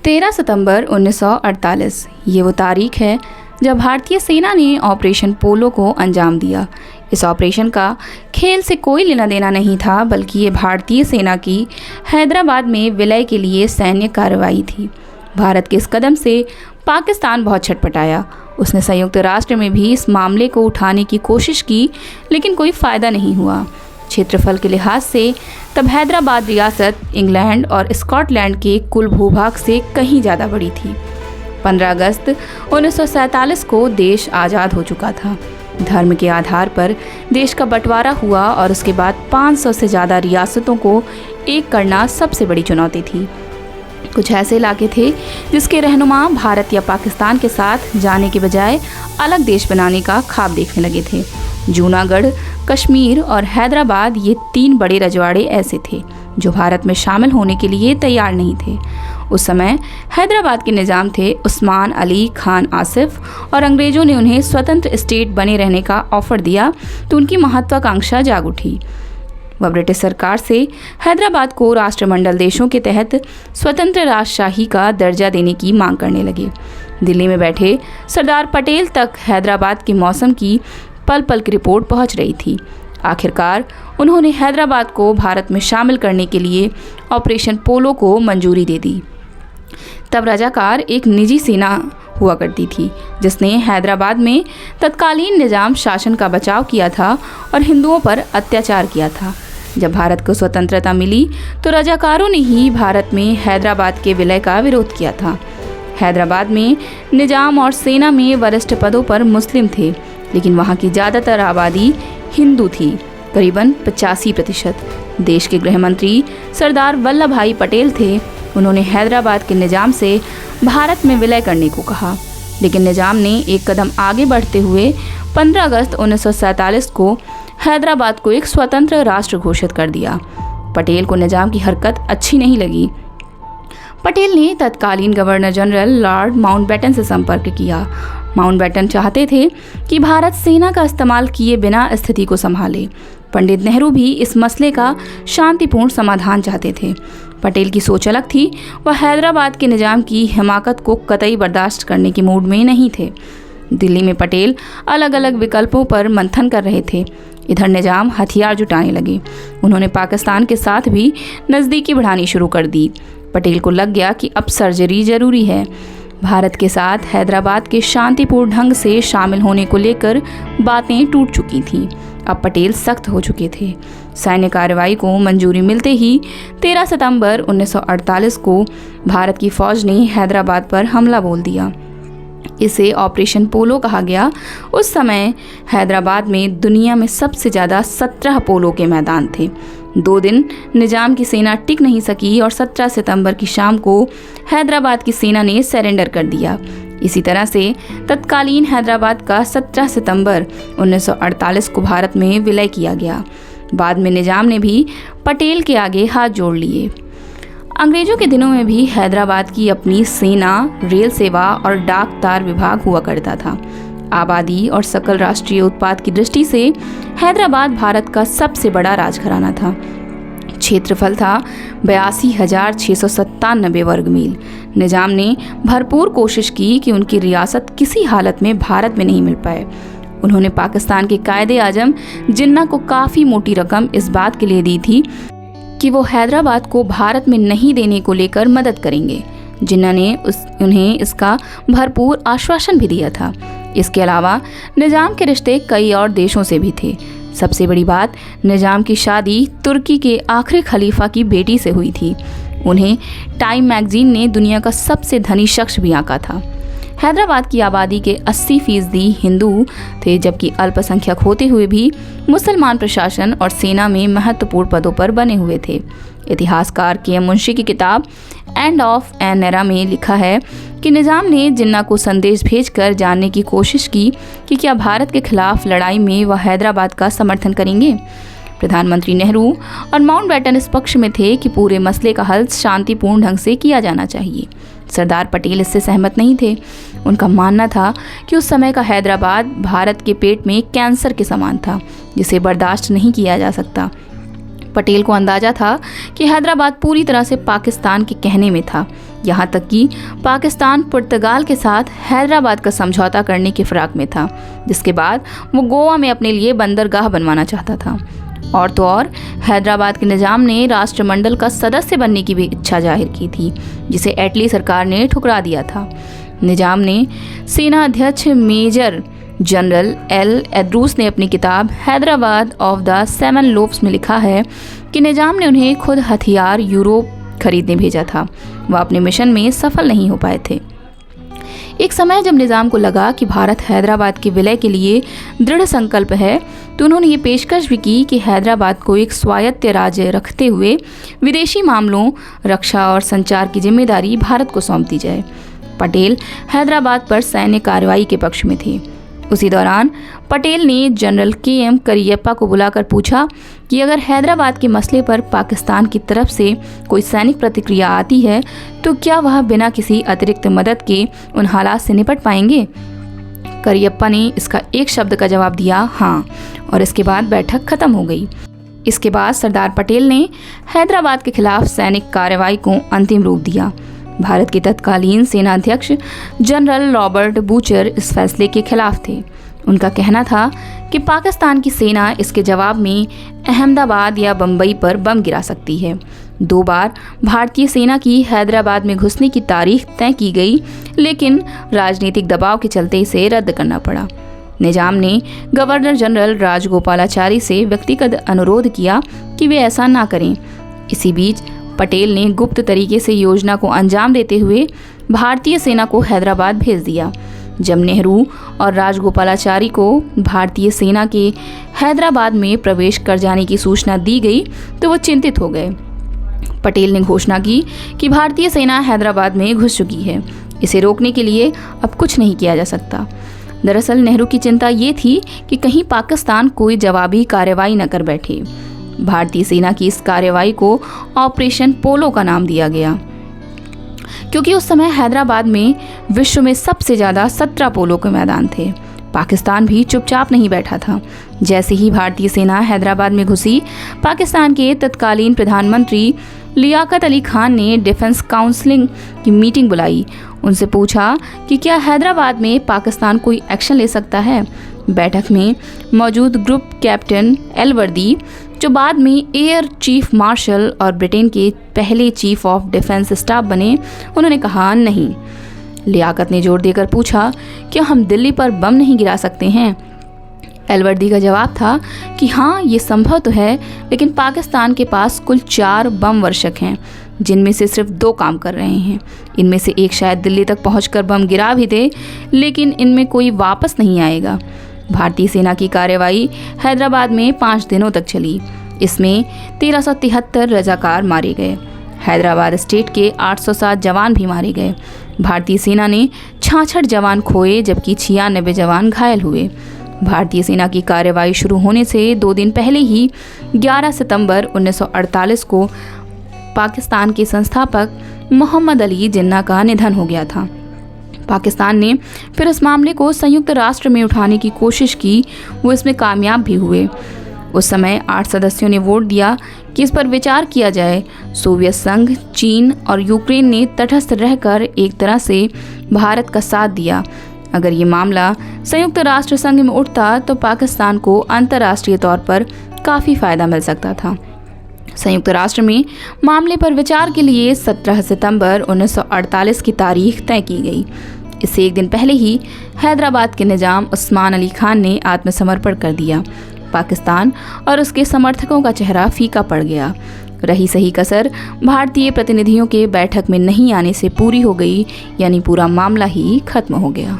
13 सितंबर 1948 ये वो तारीख है जब भारतीय सेना ने ऑपरेशन पोलो को अंजाम दिया। इस ऑपरेशन का खेल से कोई लेना देना नहीं था, बल्कि ये भारतीय सेना की हैदराबाद में विलय के लिए सैन्य कार्रवाई थी। भारत के इस कदम से पाकिस्तान बहुत छटपटाया। उसने संयुक्त राष्ट्र में भी इस मामले को उठाने की कोशिश की, लेकिन कोई फ़ायदा नहीं हुआ। क्षेत्रफल के लिहाज से तब हैदराबाद रियासत इंग्लैंड और स्कॉटलैंड के कुल भूभाग से कहीं ज़्यादा बड़ी थी। 15 अगस्त 1947 को देश आज़ाद हो चुका था। धर्म के आधार पर देश का बंटवारा हुआ और उसके बाद 500 से ज़्यादा रियासतों को एक करना सबसे बड़ी चुनौती थी। कुछ ऐसे इलाके थे जिसके रहनुमा भारत या पाकिस्तान के साथ जाने के बजाय अलग देश बनाने का ख्वाब देखने लगे थे। जूनागढ़, कश्मीर और हैदराबाद ये 3 बड़े रजवाड़े ऐसे थे जो भारत में शामिल होने के लिए तैयार नहीं थे। उस समय हैदराबाद के निज़ाम थे उस्मान अली खान आसिफ, और अंग्रेज़ों ने उन्हें स्वतंत्र स्टेट बने रहने का ऑफ़र दिया तो उनकी महत्वाकांक्षा जाग उठी। वह ब्रिटिश सरकार से हैदराबाद को राष्ट्रमंडल देशों के तहत स्वतंत्र राजशाही का दर्जा देने की मांग करने लगे। दिल्ली में बैठे सरदार पटेल तक हैदराबाद के मौसम की पल पल की रिपोर्ट पहुंच रही थी। आखिरकार उन्होंने हैदराबाद को भारत में शामिल करने के लिए ऑपरेशन पोलो को मंजूरी दे दी। तब रजाकार एक निजी सेना हुआ करती थी जिसने हैदराबाद में तत्कालीन निज़ाम शासन का बचाव किया था और हिंदुओं पर अत्याचार किया था। जब भारत को स्वतंत्रता मिली तो रजाकारों ने ही भारत में हैदराबाद के विलय का विरोध किया था। हैदराबाद में निज़ाम और सेना में वरिष्ठ पदों पर मुस्लिम थे, लेकिन वहाँ की ज़्यादातर आबादी हिंदू थी, करीबन 85%। देश के गृह मंत्री सरदार वल्लभ भाई पटेल थे। उन्होंने हैदराबाद के निज़ाम से भारत में विलय करने को कहा, लेकिन निज़ाम ने एक कदम आगे बढ़ते हुए 15 अगस्त 1947 को हैदराबाद को एक स्वतंत्र राष्ट्र घोषित कर दिया। पटेल को निज़ाम की हरकत अच्छी नहीं लगी। पटेल ने तत्कालीन गवर्नर जनरल लॉर्ड माउंटबेटन से संपर्क किया। माउंटबेटन चाहते थे कि भारत सेना का इस्तेमाल किए बिना स्थिति को संभाले। पंडित नेहरू भी इस मसले का शांतिपूर्ण समाधान चाहते थे। पटेल की सोच अलग थी। वह हैदराबाद के निज़ाम की हिमाकत को कतई बर्दाश्त करने के मूड में नहीं थे। दिल्ली में पटेल अलग अलग विकल्पों पर मंथन कर रहे थे। इधर निज़ाम हथियार जुटाने लगे। उन्होंने पाकिस्तान के साथ भी नज़दीकी बढ़ानी शुरू कर दी। पटेल को लग गया कि अब सर्जरी ज़रूरी है। भारत के साथ हैदराबाद के शांतिपूर्ण ढंग से शामिल होने को लेकर बातें टूट चुकी थीं। अब पटेल सख्त हो चुके थे। सैन्य कार्रवाई को मंजूरी मिलते ही 13 सितंबर 1948 को भारत की फ़ौज ने हैदराबाद पर हमला बोल दिया। इसे ऑपरेशन पोलो कहा गया। उस समय हैदराबाद में दुनिया में सबसे ज़्यादा 17 पोलो के मैदान थे। 2 दिन निज़ाम की सेना टिक नहीं सकी और 17 सितंबर की शाम को हैदराबाद की सेना ने सरेंडर कर दिया। इसी तरह से तत्कालीन हैदराबाद का 17 सितंबर 1948 को भारत में विलय किया गया। बाद में निज़ाम ने भी पटेल के आगे हाथ जोड़ लिए। अंग्रेज़ों के दिनों में भी हैदराबाद की अपनी सेना, रेल सेवा और डाक तार विभाग हुआ करता था। आबादी और सकल राष्ट्रीय उत्पाद की दृष्टि से हैदराबाद भारत का सबसे बड़ा राजघराना था। क्षेत्रफल था 82,697 वर्ग मील। निज़ाम ने भरपूर कोशिश की कि उनकी रियासत किसी हालत में भारत में नहीं मिल पाए। उन्होंने पाकिस्तान के कायदे आजम जिन्ना को काफ़ी मोटी रकम इस बात के लिए दी थी कि वो हैदराबाद को भारत में नहीं देने को लेकर मदद करेंगे। जिन्ना ने उन्हें इसका भरपूर आश्वासन भी दिया था। इसके अलावा निज़ाम के रिश्ते कई और देशों से भी थे। सबसे बड़ी बात, निज़ाम की शादी तुर्की के आखिरी खलीफा की बेटी से हुई थी। उन्हें टाइम मैगजीन ने दुनिया का सबसे धनी शख्स भी आंका था। हैदराबाद की आबादी के 80% हिंदू थे, जबकि अल्पसंख्यक होते हुए भी मुसलमान प्रशासन और सेना में महत्वपूर्ण पदों पर बने हुए थे। इतिहासकार के मुंशी की किताब एंड ऑफ एन एरा में लिखा है कि निज़ाम ने जिन्ना को संदेश भेजकर जानने की कोशिश की कि क्या भारत के खिलाफ लड़ाई में वह हैदराबाद का समर्थन करेंगे। प्रधानमंत्री नेहरू और माउंटबेटन इस पक्ष में थे कि पूरे मसले का हल शांतिपूर्ण ढंग से किया जाना चाहिए। सरदार पटेल इससे सहमत नहीं थे। उनका मानना था कि उस समय का हैदराबाद भारत के पेट में कैंसर के समान था, जिसे बर्दाश्त नहीं किया जा सकता। पटेल को अंदाजा था कि हैदराबाद पूरी तरह से पाकिस्तान के कहने में था। यहाँ तक कि पाकिस्तान पुर्तगाल के साथ हैदराबाद का समझौता करने की फिराक में था, जिसके बाद वो गोवा में अपने लिए बंदरगाह बनवाना चाहता था। और तो और हैदराबाद के निज़ाम ने राष्ट्रमंडल का सदस्य बनने की भी इच्छा जाहिर की थी, जिसे एटली सरकार ने ठुकरा दिया था। निज़ाम ने सेना अध्यक्ष मेजर जनरल एल एड्रूस ने अपनी किताब Hyderabad of the seven lobes में लिखा है कि निज़ाम ने उन्हें खुद हथियार यूरोप खरीदने भेजा था। वह अपने मिशन में सफल नहीं हो पाए थे। एक समय जब निज़ाम को लगा कि भारत हैदराबाद के विलय के लिए दृढ़ संकल्प है, तो उन्होंने ये पेशकश भी की कि हैदराबाद को एक स्वायत्त राज्य रखते हुए विदेशी मामलों, रक्षा और संचार की जिम्मेदारी भारत को सौंप दी जाए। पटेल हैदराबाद पर सैन्य कार्रवाई के पक्ष में थे। उसी दौरान पटेल ने जनरल के.एम. करियप्पा को बुलाकर पूछा कि अगर हैदराबाद के मसले पर पाकिस्तान की तरफ से कोई सैनिक प्रतिक्रिया आती है तो क्या वह बिना किसी अतिरिक्त मदद के उन हालात से निपट पाएंगे। करियप्पा ने इसका एक शब्द का जवाब दिया, हाँ, और इसके बाद बैठक खत्म हो गई। इसके बाद सरदार पटेल ने हैदराबाद के खिलाफ सैनिक कार्रवाई को अंतिम रूप दिया। भारत के तत्कालीन सेनाध्यक्ष जनरल रॉबर्ट बूचर इस फैसले के खिलाफ थे। उनका कहना था कि पाकिस्तान की सेना इसके जवाब में अहमदाबाद या बम्बई पर बम गिरा सकती है। 2 बार भारतीय सेना की हैदराबाद में घुसने की तारीख तय की गई, लेकिन राजनीतिक दबाव के चलते इसे रद्द करना पड़ा। निज़ाम ने गवर्नर जनरल राजगोपालाचारी से व्यक्तिगत अनुरोध किया कि वे ऐसा ना करें। इसी बीच पटेल ने गुप्त तरीके से योजना को अंजाम देते हुए भारतीय सेना को हैदराबाद भेज दिया। जब नेहरू और राजगोपालाचारी को भारतीय सेना के हैदराबाद में प्रवेश कर जाने की सूचना दी गई तो वो चिंतित हो गए। पटेल ने घोषणा की कि भारतीय सेना हैदराबाद में घुस चुकी है, इसे रोकने के लिए अब कुछ नहीं किया जा सकता। दरअसल नेहरू की चिंता ये थी कि कहीं पाकिस्तान कोई जवाबी कार्रवाई न कर बैठे। भारतीय सेना की इस कार्रवाई को ऑपरेशन पोलो का नाम दिया गया, क्योंकि उस समय हैदराबाद में विश्व में सबसे ज़्यादा 17 पोलो के मैदान थे। पाकिस्तान भी चुपचाप नहीं बैठा था। जैसे ही भारतीय सेना हैदराबाद में घुसी, पाकिस्तान के तत्कालीन प्रधानमंत्री लियाकत अली खान ने डिफेंस काउंसिल की मीटिंग बुलाई। उनसे पूछा कि क्या हैदराबाद में पाकिस्तान कोई एक्शन ले सकता है। बैठक में मौजूद ग्रुप कैप्टन एलवर्दी, जो बाद में एयर चीफ मार्शल और ब्रिटेन के पहले चीफ ऑफ डिफेंस स्टाफ बने, उन्होंने कहा नहीं। लियाकत ने जोर देकर पूछा, क्या हम दिल्ली पर बम नहीं गिरा सकते हैं। एलवर्दी का जवाब था कि हाँ, ये संभव तो है, लेकिन पाकिस्तान के पास कुल 4 बम वर्षक हैं, जिनमें से सिर्फ 2 काम कर रहे हैं। इनमें से एक शायद दिल्ली तक पहुंचकर बम गिरा भी दे, लेकिन इनमें कोई वापस नहीं आएगा। भारतीय सेना की कार्रवाई हैदराबाद में 5 दिनों तक चली। इसमें 1373 रजाकार मारे गए। हैदराबाद स्टेट के 807 जवान भी मारे गए। भारतीय सेना ने 66 जवान खोए, जबकि 96 जवान घायल हुए। भारतीय सेना की कार्रवाई शुरू होने से 2 दिन पहले ही 11 सितंबर 1948 को पाकिस्तान के संस्थापक मोहम्मद अली जिन्ना का निधन हो गया था। पाकिस्तान ने फिर इस मामले को संयुक्त राष्ट्र में उठाने की कोशिश की। वो इसमें कामयाब भी हुए। उस समय 8 सदस्यों ने वोट दिया कि इस पर विचार किया जाए। सोवियत संघ, चीन और यूक्रेन ने तटस्थ रहकर एक तरह से भारत का साथ दिया। अगर ये मामला संयुक्त राष्ट्र संघ में उठता तो पाकिस्तान को अंतर्राष्ट्रीय तौर पर काफ़ी फ़ायदा मिल सकता था। संयुक्त राष्ट्र में मामले पर विचार के लिए 17 सितंबर 1948 की तारीख तय की गई। इससे एक दिन पहले ही हैदराबाद के निजाम उस्मान अली खान ने आत्मसमर्पण कर दिया। पाकिस्तान और उसके समर्थकों का चेहरा फीका पड़ गया। रही सही कसर भारतीय प्रतिनिधियों के बैठक में नहीं आने से पूरी हो गई, यानी पूरा मामला ही खत्म हो गया।